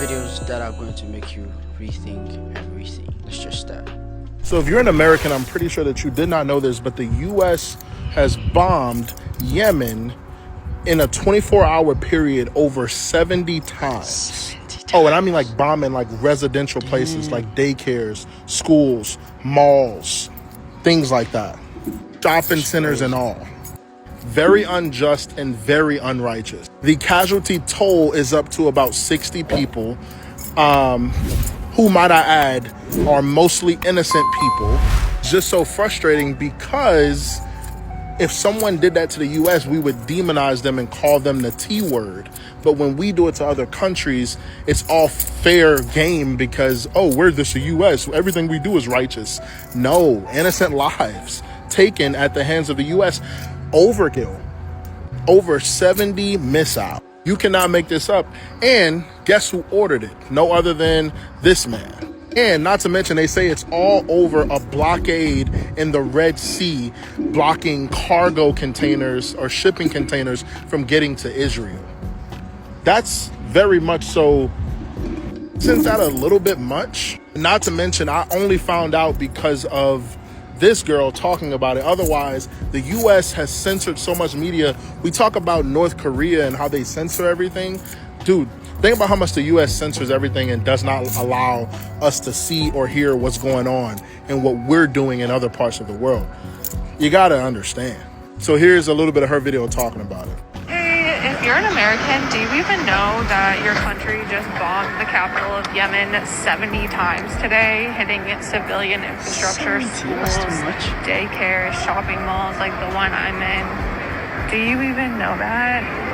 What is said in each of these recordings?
videos that are going to make you rethink everything. Let's just start. So if you're an American, I'm pretty sure that you did not know this, but the U.S. has bombed Yemen in a 24-hour period over 70 times. Oh, and I mean like bombing like residential places like daycares, schools, malls, things like that. Shopping centers and all. Very unjust and very unrighteous. The casualty toll is up to about 60 people, who, might I add, are mostly innocent people. It's just so frustrating because if someone did that to the U.S., we would demonize them and call them the T word. But when we do it to other countries, it's all fair game because, oh, we're the U.S., everything we do is righteous. No, innocent lives taken at the hands of the U.S. Overkill. Over 70 missiles. You cannot make this up. And guess who ordered it? No other than this man. And not to mention, they say it's all over a blockade in the Red Sea, blocking cargo containers or shipping containers from getting to Israel. That's very much so. Isn't that a little bit much? Not to mention, I only found out because of this girl talking about it. Otherwise, the U.S. has censored so much media. We talk about North Korea and how they censor everything. Dude, think about how much the U.S. censors everything and does not allow us to see or hear what's going on and what we're doing in other parts of the world. You gotta understand. So here's a little bit of her video talking about it. If you're an American, do you even know that your country just bombed the capital of Yemen 70 times today, hitting its civilian infrastructure, schools, daycares, shopping malls like the one I'm in? Do you even know that?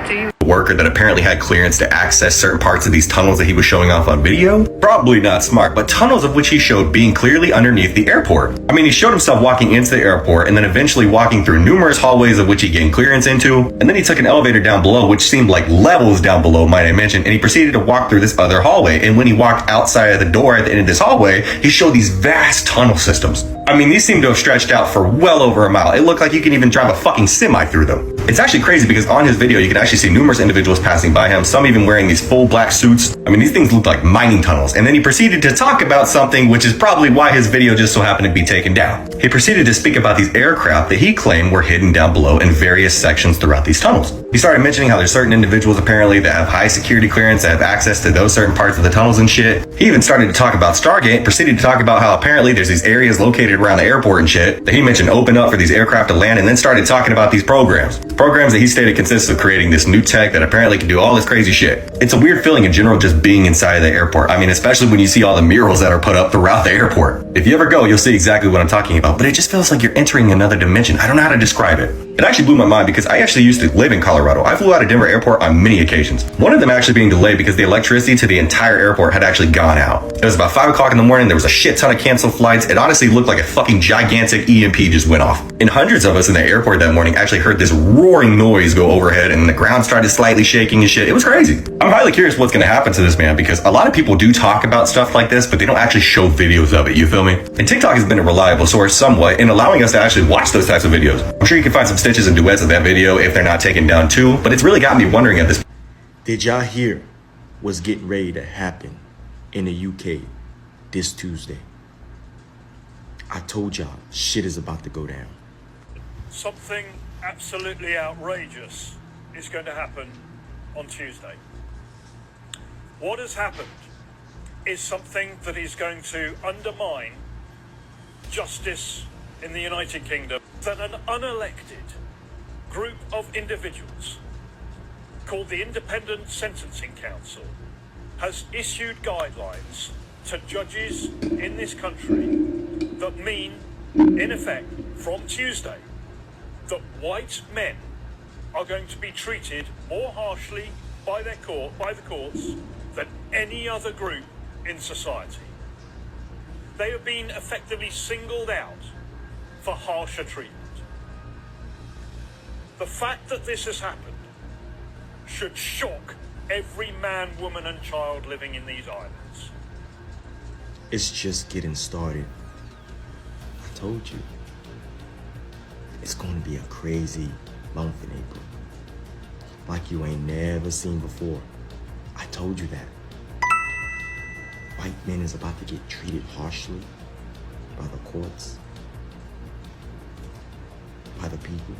Worker that apparently had clearance to access certain parts of these tunnels that he was showing off on video? Probably not smart, but tunnels of which he showed being clearly underneath the airport. I mean, he showed himself walking into the airport and then eventually walking through numerous hallways of which he gained clearance into, and then he took an elevator down below, which seemed like levels down below, might I mention, and he proceeded to walk through this other hallway. And when he walked outside of the door at the end of this hallway, he showed these vast tunnel systems. I mean, these seem to have stretched out for well over a mile. It looked like you can even drive a fucking semi through them. It's actually crazy because on his video, you can actually see numerous individuals passing by him, some even wearing these full black suits. I mean, these things look like mining tunnels. And then he proceeded to talk about something, which is probably why his video just so happened to be taken down. He proceeded to speak about these aircraft that he claimed were hidden down below in various sections throughout these tunnels. He started mentioning how there's certain individuals apparently that have high security clearance that have access to those certain parts of the tunnels and shit. He even started to talk about Stargate, proceeded to talk about how apparently there's these areas located around the airport and shit that he mentioned open up for these aircraft to land, and then started talking about these programs that he stated consists of creating this new tech that apparently can do all this crazy shit. It's a weird feeling in general just being inside of the airport. I mean, especially when you see all the murals that are put up throughout the airport. If you ever go, you'll see exactly what I'm talking about, but it just feels like you're entering another dimension. I don't know how to describe it. It actually blew my mind because I actually used to live in Colorado. I flew out of Denver airport on many occasions. One of them actually being delayed because the electricity to the entire airport had actually gone out. It was about 5 o'clock in the morning. There was a shit ton of canceled flights. It honestly looked like a fucking gigantic EMP just went off. And hundreds of us in the airport that morning actually heard this roaring noise go overhead, and the ground started slightly shaking and shit. It was crazy. I'm highly curious what's going to happen to this man because a lot of people do talk about stuff like this, but they don't actually show videos of it. You feel me? And TikTok has been a reliable source somewhat in allowing us to actually watch those types of videos. I'm sure you can find some stitches and duets of that video if they're not taken down too, but it's really got me wondering at this. Did y'all hear what's getting ready to happen in the UK this Tuesday? I told y'all shit is about to go down. Something absolutely outrageous is going to happen on Tuesday. What has happened is something that is going to undermine justice in the United Kingdom, that an unelected group of individuals called the Independent Sentencing Council has issued guidelines to judges in this country that mean, in effect, from Tuesday, that white men are going to be treated more harshly by the courts than any other group in society. They have been effectively singled out for harsher treatment. The fact that this has happened should shock every man, woman and child living in these islands. It's just getting started. I told you. It's going to be a crazy month in April. Like you ain't never seen before. I told you that. white men is about to get treated harshly by the courts, by the people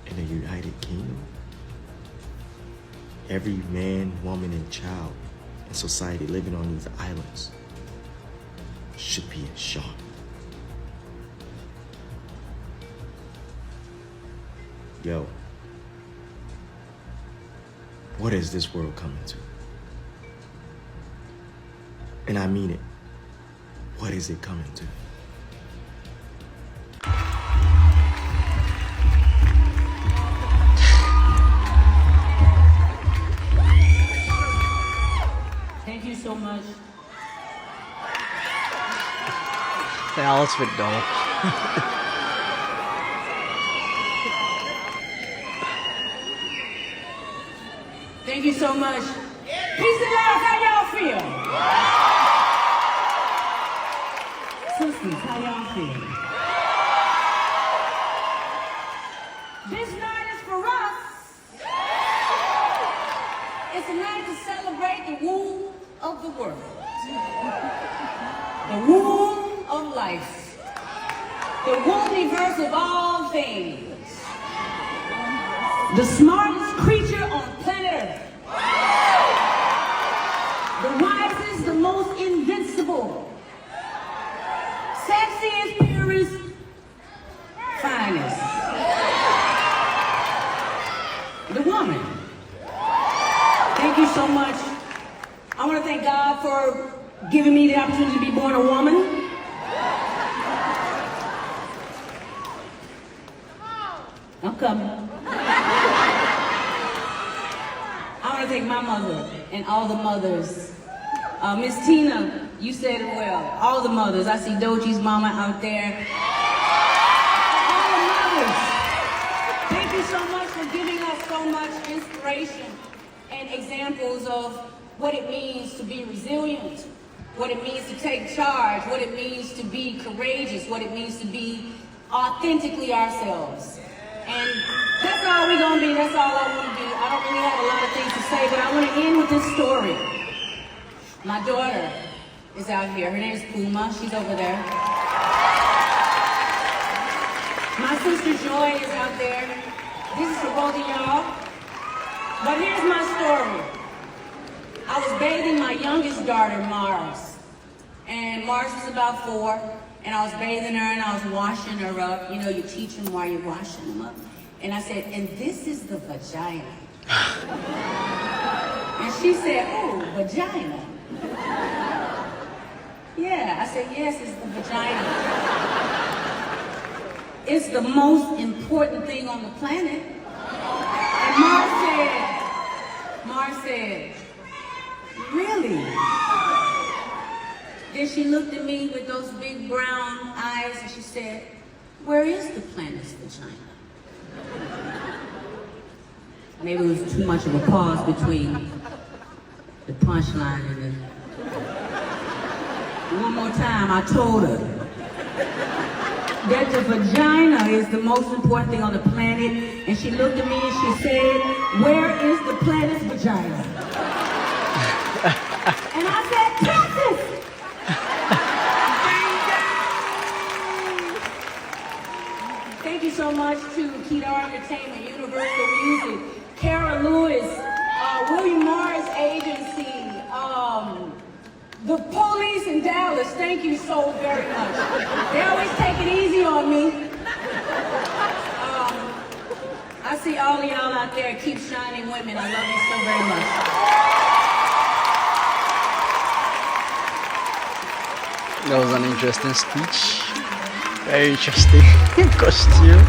in the United Kingdom. Every man, woman, and child in society living on these islands should be in shock. Yo, what is this world coming to? And I mean it. What is it coming to? Thank you so much. That was a bit dull. Thank you so much. Peace and love, how y'all feel? Sisters, how y'all feel? This night is for us. It's a night to celebrate the womb of the world. The womb of life. The womb-universe of all things. The smartest creature on planet Earth. The wisest, the most invincible. Sexiest, purest, finest. The woman. Thank you so much. I want to thank God for giving me the opportunity to be born a woman. I'm coming. I want to thank my mother and all the mothers. Miss Tina, you said it well. All the mothers. I see Doji's mama out there. All the mothers. Thank you so much for giving us so much inspiration and examples of what it means to be resilient, what it means to take charge, what it means to be courageous, what it means to be authentically ourselves. And that's all we're going to be. That's all I want to be. I don't really have a lot of things to say, but I want to end with this story. My daughter is out here. Her name is Puma. She's over there. My sister Joy is out there. This is for both of y'all. But here's my story. I was bathing my youngest daughter, Mars. And Mars was about 4. And I was bathing her and I was washing her up. You know, you teach them while you're washing them up. And I said, and this is the vagina. And she said, oh, vagina. Yeah, I said, yes, it's the vagina. It's the most important thing on the planet. And Mars said, really? Then she looked at me with those big brown eyes and she said, where is the planet's vagina? Maybe it was too much of a pause between the punchline and the... One more time, I told her that the vagina is the most important thing on the planet, and she looked at me and she said, where is the planet's vagina? And I said, Texas! Thank you so much to Kedar Entertainment, Universal Music, Kara Lewis, William Morris Agency, the police in Dallas. Thank you so very much. They always take it easy on me. I see all of y'all out there. Keep shining women. I love you so very much. That was an interesting speech. Very interesting costume.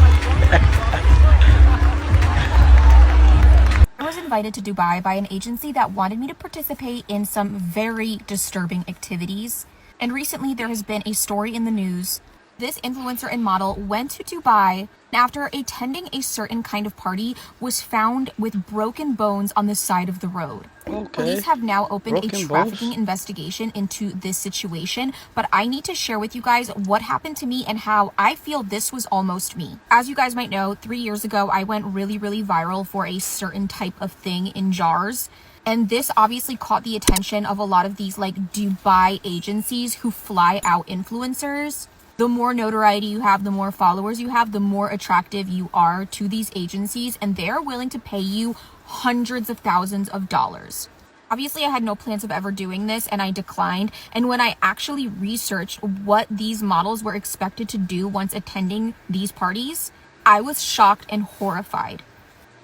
I was invited to Dubai by an agency that wanted me to participate in some very disturbing activities. And recently there has been a story in the news. This influencer and model went to Dubai after attending a certain kind of party was found with broken bones on the side of the road. Okay. Police have now opened Broken a trafficking bones? investigation into this situation, but I need to share with you guys what happened to me and how I feel this was almost me. As you guys might know, 3 years ago, I went really viral for a certain type of thing in jars. And this obviously caught the attention of a lot of these like Dubai agencies who fly out influencers. The more notoriety you have, the more followers you have, the more attractive you are to these agencies, and they're willing to pay you hundreds of thousands of dollars. Obviously, I had no plans of ever doing this and I declined. And when I actually researched what these models were expected to do once attending these parties, I was shocked and horrified.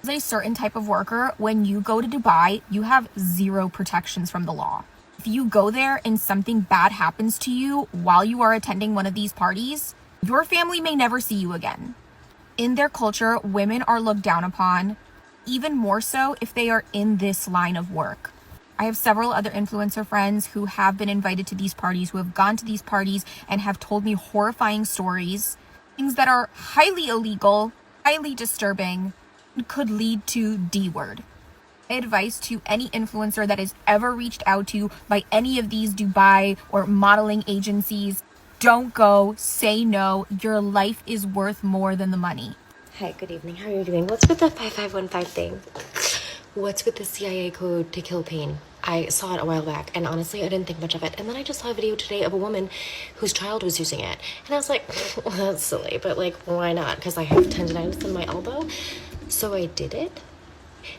As a certain type of worker, when you go to Dubai, you have zero protections from the law. If you go there and something bad happens to you while you are attending one of these parties, your family may never see you again. In their culture, women are looked down upon, even more so if they are in this line of work. I have several other influencer friends who have been invited to these parties, who have gone to these parties and have told me horrifying stories, things that are highly illegal, highly disturbing, and could lead to D-word. My advice to any influencer that is ever reached out to by any of these Dubai or modeling agencies, don't go, say no. Your life is worth more than the money. Hi, good evening. How are you doing? What's with the 5515 thing? What's with the CIA code to kill pain? I saw it a while back, and honestly, I didn't think much of it. And then I just saw a video today of a woman whose child was using it. And I was like, well, that's silly, but like, why not? Because I have tendonitis in my elbow. So I did it,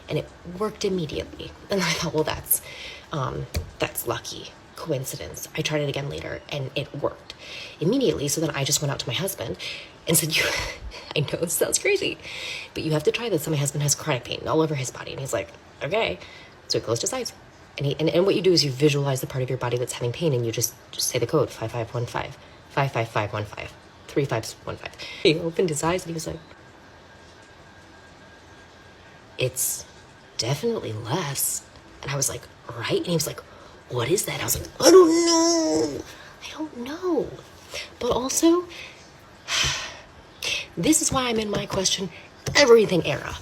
and it worked immediately. And I thought, well, that's lucky. Coincidence. I tried it again later, and it worked immediately. So then I just went out to my husband and said, I know this sounds crazy, but you have to try this. So my husband has chronic pain all over his body. And he's like, okay. So he closed his eyes. And what you do is you visualize the part of your body that's having pain, and you just say the code 5515, 55515, 3515. He opened his eyes and he was like, it's definitely less. And I was like, right? And he was like, what is that? I was like, I don't know. But also, this is why I'm in my question everything era.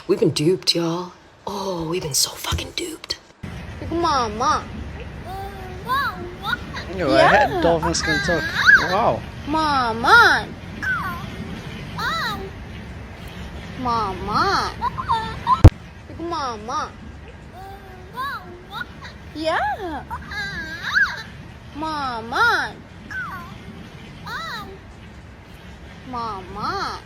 We've been duped, y'all. Oh, we've been so fucking duped. Mama. Yo, I had dolphins can talk. Wow. Mama. Mama. Mama. Yeah. Mama. Mama.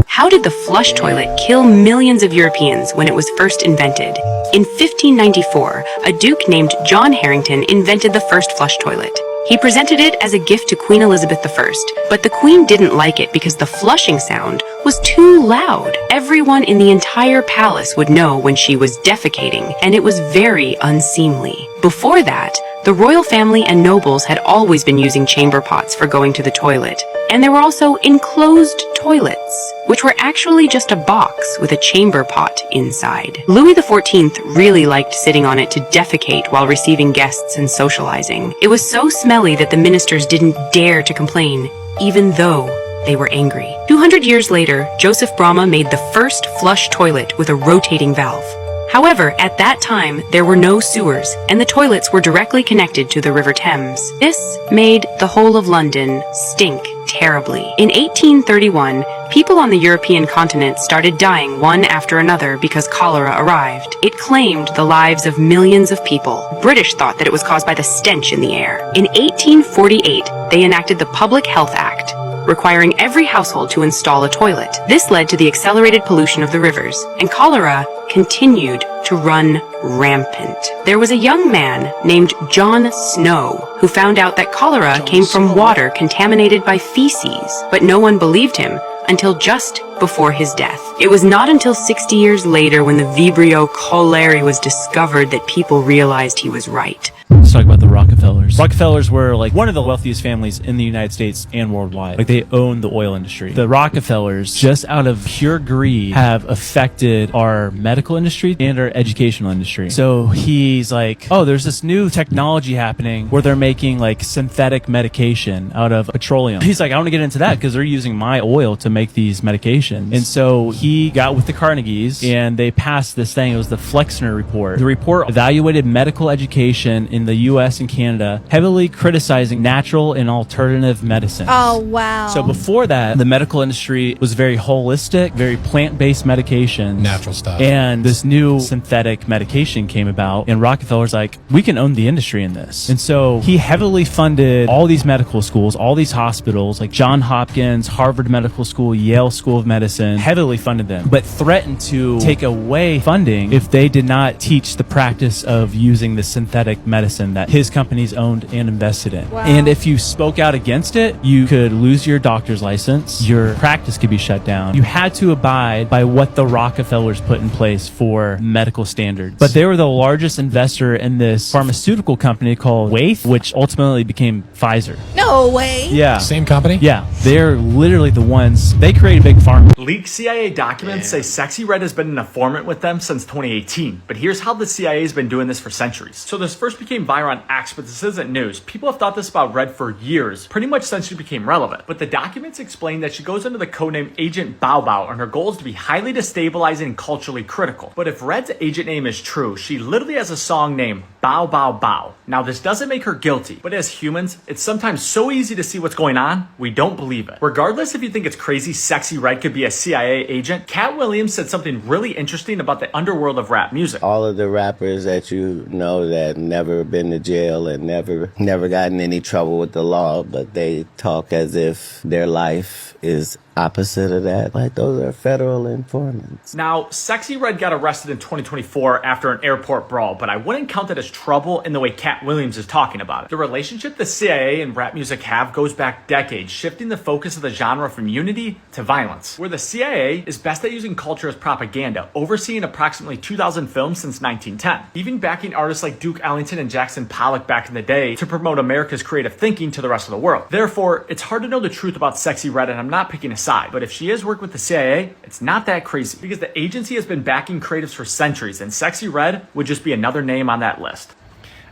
How did the flush toilet kill millions of Europeans when it was first invented? In 1594, a duke named John Harrington invented the first flush toilet. He presented it as a gift to Queen Elizabeth I, but the Queen didn't like it because the flushing sound was too loud. Everyone in the entire palace would know when she was defecating, and it was very unseemly. Before that, the royal family and nobles had always been using chamber pots for going to the toilet, and there were also enclosed toilets, which were actually just a box with a chamber pot inside. Louis XIV really liked sitting on it to defecate while receiving guests and socializing. It was so smelly that the ministers didn't dare to complain, even though they were angry. 200 years later, Joseph Bramah made the first flush toilet with a rotating valve. However, at that time, there were no sewers, and the toilets were directly connected to the River Thames. This made the whole of London stink terribly. In 1831, people on the European continent started dying one after another because cholera arrived. It claimed the lives of millions of people. British thought that it was caused by the stench in the air. In 1848, they enacted the Public Health Act, requiring every household to install a toilet. This led to the accelerated pollution of the rivers, and cholera continued to run rampant. There was a young man named John Snow who found out that cholera came from water contaminated by feces, but no one believed him until just before his death. It was not until 60 years later, when the Vibrio cholerae was discovered, that people realized he was right. Let's talk about the Rockefellers. Rockefellers were like one of the wealthiest families in the United States and worldwide. Like, they owned the oil industry. The Rockefellers, just out of pure greed, have affected our medical industry and our educational industry. So he's like, oh, there's this new technology happening where they're making like synthetic medication out of petroleum. He's like, I want to get into that because they're using my oil to make these medications. medications. And so he got with the Carnegies and they passed this thing. It was the Flexner Report. The report evaluated medical education in the US and Canada, heavily criticizing natural and alternative medicine. Oh, wow. So before that, the medical industry was very holistic, very plant-based medications. Natural stuff. And this new synthetic medication came about, and Rockefeller's like, we can own the industry in this. And so he heavily funded all these medical schools, all these hospitals, like John Hopkins, Harvard Medical School, Yale School of Medicine, heavily funded them, but threatened to take away funding if they did not teach the practice of using the synthetic medicine that his companies owned and invested in. Wow. And if you spoke out against it, you could lose your doctor's license, your practice could be shut down. You had to abide by what the Rockefellers put in place for medical standards. But they were the largest investor in this pharmaceutical company called Waith, which ultimately became Pfizer. No way. Yeah. Same company? Yeah. They're literally the ones, they created Big Pharma. Leaked CIA documents say Sexy Red has been an informant with them since 2018. But here's how the CIA has been doing this for centuries. So this first became viral on X, but this isn't news. People have thought this about Red for years, pretty much since she became relevant. But the documents explain that she goes under the codename Agent Bao Bao, and her goal is to be highly destabilizing and culturally critical. But if Red's agent name is true, she literally has a song named Bao Bao Bao. Now this doesn't make her guilty, but as humans, it's sometimes so easy to see what's going on, we don't believe it. Regardless if you think it's crazy Sexy Red could be a CIA agent, Cat Williams said something really interesting about the underworld of rap music. All of the rappers that you know that never been to jail and never gotten any trouble with the law, but they talk as if their life is opposite of that. Like, those are federal informants. Now, Sexy Red got arrested in 2024 after an airport brawl, but I wouldn't count that as trouble in the way Cat Williams is talking about it. The relationship the CIA and rap music have goes back decades, shifting the focus of the genre from unity to violence. Where the CIA is best at using culture as propaganda, overseeing approximately 2,000 films since 1910, even backing artists like Duke Ellington and Jackson Pollock back in the day to promote America's creative thinking to the rest of the world. Therefore, it's hard to know the truth about Sexy Red, and I'm not picking a side, but if she has worked with the CIA, it's not that crazy because the agency has been backing creatives for centuries, and Sexy Red would just be another name on that list.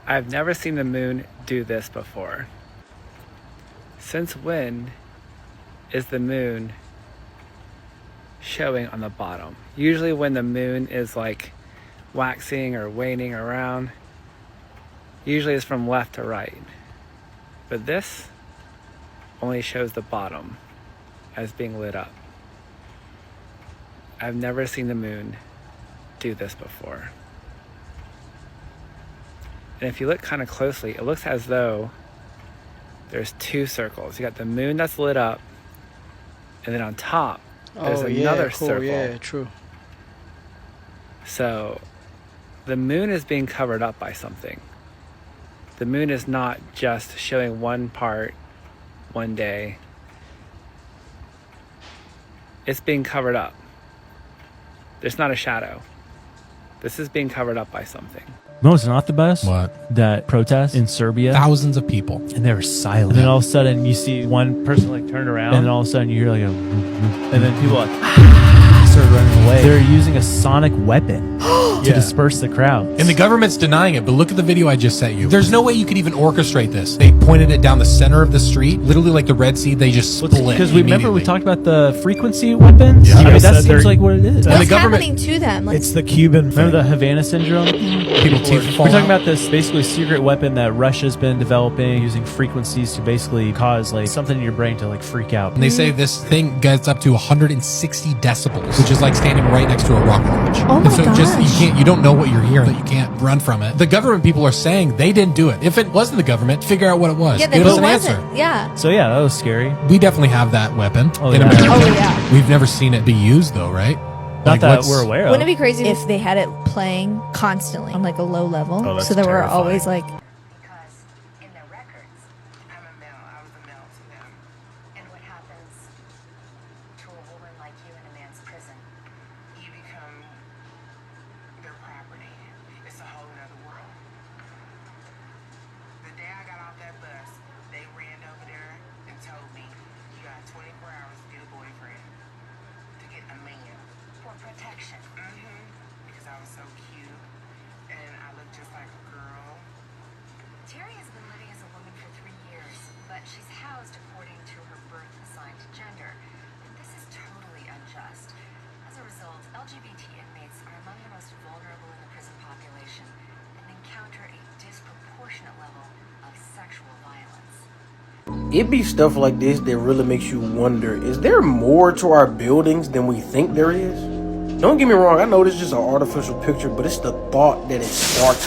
I've never seen the moon do this before. Since when is the moon showing on the bottom? Usually when the moon is like waxing or waning around, usually it's from left to right. But this only shows the bottom as being lit up. I've never seen the moon do this before. And if you look kind of closely, it looks as though there's two circles. You got the moon that's lit up, and then on top, there's another circle. Yeah, true. So the moon is being covered up by something. The moon is not just showing one part one day. It's being covered up. There's not a shadow. This is being covered up by something. No, it's not the best. What? That protest in Serbia. Thousands of people. And they were silent. And then all of a sudden you see one person like turn around, and then all of a sudden you hear like a and then people like started running away. They're using a sonic weapon to disperse the crowd. And the government's denying it, but look at the video I just sent you. There's no way you could even orchestrate this. They pointed it down the center of the street, literally like the Red Sea. They just split. Because we remember we talked about the frequency weapons. Yeah. I mean, that seems like what it is. What's happening to them? Like, It's the Cuban. Remember the Havana syndrome? People teeth fall We're talking out. about this basically secret weapon that Russia's been developing using frequencies to basically cause like something in your brain to like freak out. And they say this thing gets up to 160 decibels, which is like standing right next to a rocket launch. Oh my and so gosh. you don't know what you're hearing, but you can't run from it. The government people are saying they didn't do it. If it wasn't the government, figure out what it was. yeah, Give us an wasn't. answer. Yeah. So yeah, that was scary. We definitely have that weapon in yeah. America. Oh, yeah. We've never seen it be used though, right? Not that we're aware of. Wouldn't it be crazy if they had it playing constantly on like a low level? Oh, that's so that we're terrifying. always like, Because in their records, I'm a male, I was a male to them. And what happens to a woman like you in a man's prison? You become their property. It's a whole nother world. The day I got off that bus, they ran over there and told me, you got 24 hours to get a boyfriend, to get a man, for protection. Because I was so cute, and I looked just like a girl. it be stuff like this that really makes you wonder, is there more to our buildings than we think there is? Don't get me wrong, I know this is just an artificial picture, but it's the thought that it sparks.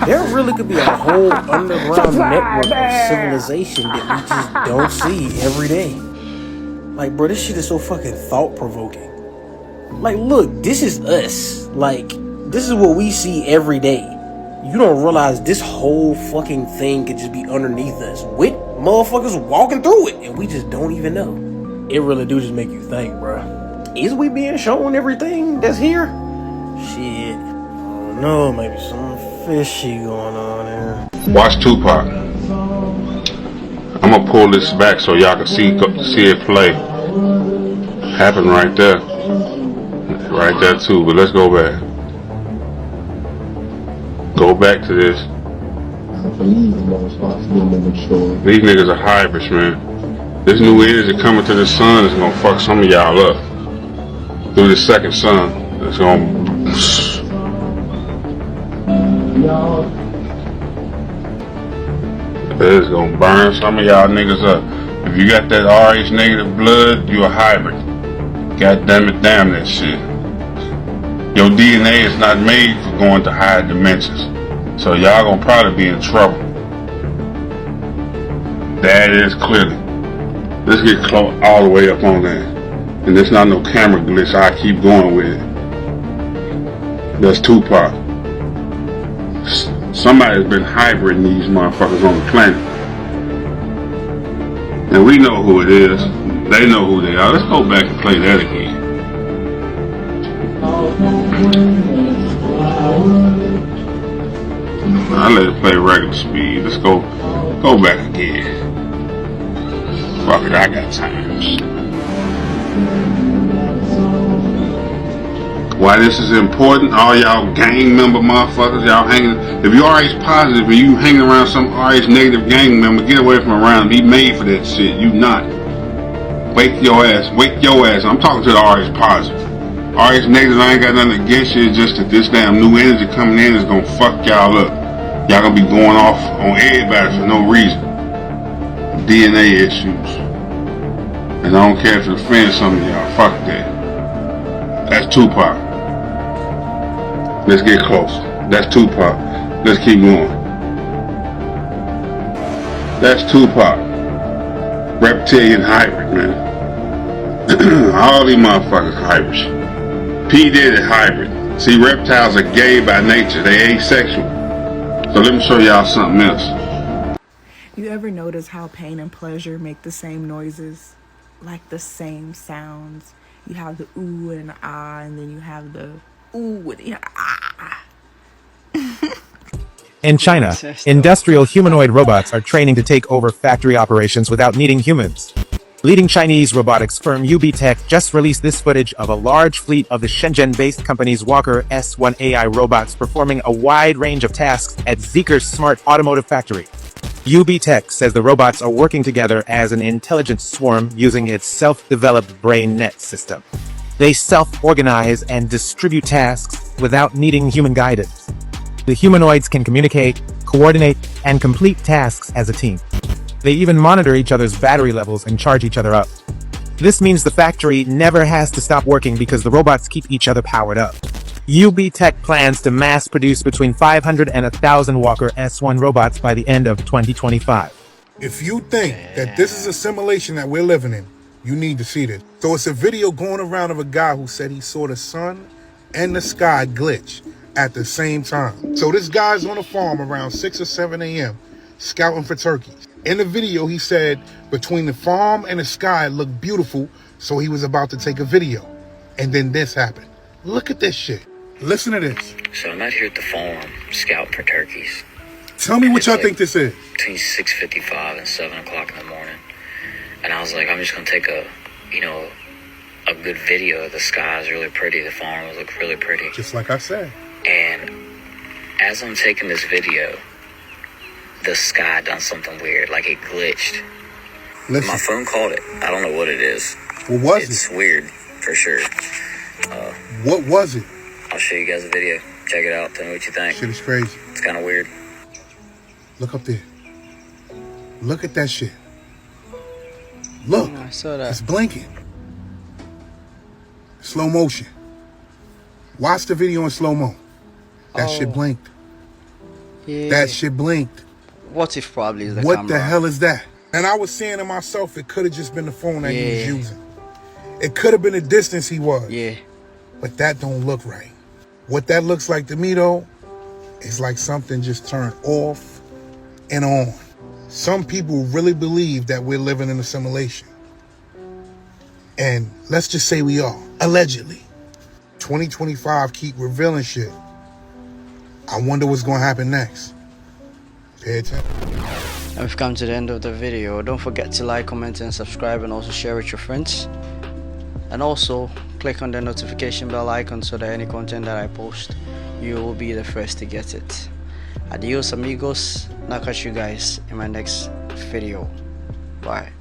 There really could be a whole underground network of civilization that we just don't see every day. Like, bro, this shit is so fucking thought-provoking. Like, look, this is us. Like, this is what we see every day. You don't realize this whole fucking thing could just be underneath us with motherfuckers walking through it, and we just don't even know. It really do just make you think, bruh. Is we being shown everything that's here? Shit. I don't know, maybe something fishy going on here. Watch Tupac. I'm gonna pull this back so y'all can see it play. Happened right there. Right there too, but let's go back. Go back to this. These niggas are hybrids, man. This new energy coming to the sun is gonna fuck some of y'all up. Through the second sun, it's gonna. It's gonna burn some of y'all niggas up. If you got that RH negative blood, you a hybrid. God damn it, damn that shit. Your DNA is not made for going to higher dimensions. So y'all gonna probably be in trouble. That is clearly. Let's get close all the way up on that. And there's not no camera glitch, I keep going with it. That's Tupac. Somebody's been hybriding these motherfuckers on the planet. And we know who it is. They know who they are. Let's go back and play that again. I let it play regular speed. Let's go back again. Fuck it, I got time. Why this is important, all y'all gang member motherfuckers, y'all hanging, if you RH positive and you hanging around some RH negative gang member, get away from around, be made for that shit, you not. Wake your ass, I'm talking to the RH positive. RH negative, I ain't got nothing against you, it's just that this damn new energy coming in is gonna fuck y'all up. Y'all gonna be going off on everybody for no reason. DNA issues. And I don't care if it offends some of y'all, fuck that. That's Tupac. Let's get close. That's Tupac. Let's keep going. That's Tupac. Reptilian hybrid, man. All these motherfuckers hybrids. P. Diddy hybrid. See, reptiles are gay by nature. They asexual. So let me show y'all something else. You ever notice how pain and pleasure make the same noises? Like the same sounds? You have the ooh and the ah, and then you have the ooh and the ah. In China, industrial humanoid robots are training to take over factory operations without needing humans. Leading Chinese robotics firm UB Tech just released this footage of a large fleet of the Shenzhen-based company's Walker S1 AI robots performing a wide range of tasks at Zeekr's smart automotive factory. UB Tech says the robots are working together as an intelligent swarm using its self-developed brain net system. They self-organize and distribute tasks without needing human guidance. The humanoids can communicate, coordinate, and complete tasks as a team. They even monitor each other's battery levels and charge each other up. This means the factory never has to stop working because the robots keep each other powered up. UB Tech plans to mass produce between 500 and 1,000 Walker S1 robots by the end of 2025. If you think that this is a simulation that we're living in, you need to see this. So it's a video going around of a guy who said he saw the sun and the sky glitch at the same time. So this guy's on a farm around 6 or 7 a.m. scouting for turkeys. In the video, he said between the farm and the sky it looked beautiful, so he was about to take a video. And then this happened. Look at this shit. Listen to this. So I'm out here at the farm scouting for turkeys. Tell me what y'all think this is. Between 6:55 and 7 o'clock in the morning. And I was like, I'm just going to take a good video. The sky is really pretty. The farm will look really pretty. Just like I said. And as I'm taking this video, the sky done something weird. Like it glitched. Listen. My phone caught it. I don't know what it is. What was it? It's weird, for sure. What was it? I'll show you guys a video. Check it out. Tell me what you think. Shit is crazy. It's kind of weird. Look up there. Look at that shit. Look, I saw that. it's blinking. Slow motion. Watch the video in slow-mo. That shit blinked. Yeah. That shit blinked. What if probably is the What camera? the hell is that? And I was saying to myself, it could have just been the phone that he was using. It could have been the distance he was. Yeah. But that don't look right. What that looks like to me, though, is like something just turned off and on. Some people really believe that we're living in a simulation. And let's just say we are, allegedly. 2025 keep revealing shit. I wonder what's going to happen next. Pay attention. And we've come to the end of the video. Don't forget to like, comment, and subscribe, and also share with your friends. And also click on the notification bell icon so that any content that I post, you will be the first to get it. Adios amigos, and I'll catch you guys in my next video. Bye.